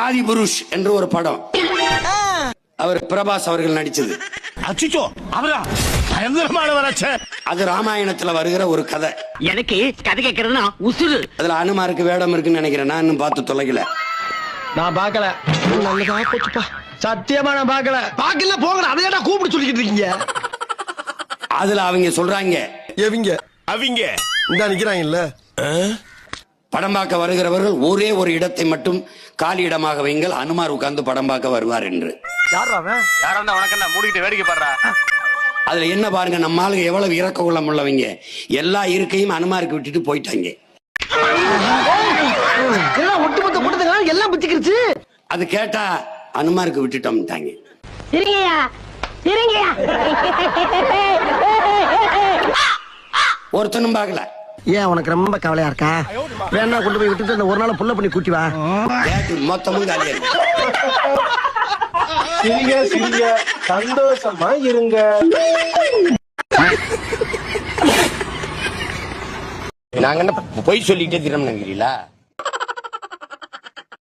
ஆதிபுருஷ் என்று ஒரு படம், அவர் பிரபாஸ் அவர்கள் நடிச்சது. அச்சிச்சோ, அவரா பயங்கரமானவராச்சே. அது ராமாயணத்துல வருகிற ஒரு கதை. எனக்கு கதை கேட்கறதுனா உசுறு. அதுல அனுமாருக்கு வேடம் இருக்குன்னு நினைக்கிறேன். நான் இன்னும் பார்த்து தொலைக்கல. நான் பாக்கல. நல்லதா போச்சுப்பா. சத்தியமா நான் பாக்கல. பாக்கல போங்கடா. அதையடா கூப்பிட்டு சொல்லிக்கிட்டு இருக்கீங்க. அதுல அவங்க சொல்றாங்க, அவங்க இந்த நிக்கிறாங்கல்ல, படம் பார்க்க வருகிறவர்கள் ஒரே ஒரு இடத்தை மட்டும் காலி இடமாக வைங்கள், அனுமார் உட்கார்ந்து படம் பார்க்க வருவார் என்று. அதுல என்ன பாருங்க, நம்ம ஆளுங்க எவ்வளவு இறக்க உள்ளம் உள்ளவங்க. எல்லா இருக்கையும் அனுமாருக்கு விட்டுட்டு போயிட்டாங்க. ஒட்டுமொத்த கூட்டத்துக்கு எல்லாம் பிச்சுக்கிருச்சு. அது கேட்டா அனுமாருக்கு விட்டுட்டோம்ட்டாங்க. ஒருத்தனும் பார்க்கல. ஏன் உனக்கு ரொம்ப கவலையா இருக்கா? வேணா கொண்டு போய் விட்டுட்டு அந்த ஒரு நாள் புள்ள பண்ணி கூட்டி வா. மொத்தமும் காலியா இருக்கு. சிரிங்க சந்தோஷமா இருங்க. நாங்க என்ன பொய் சொல்லிட்டே தினம் நினைக்கிறீங்களா?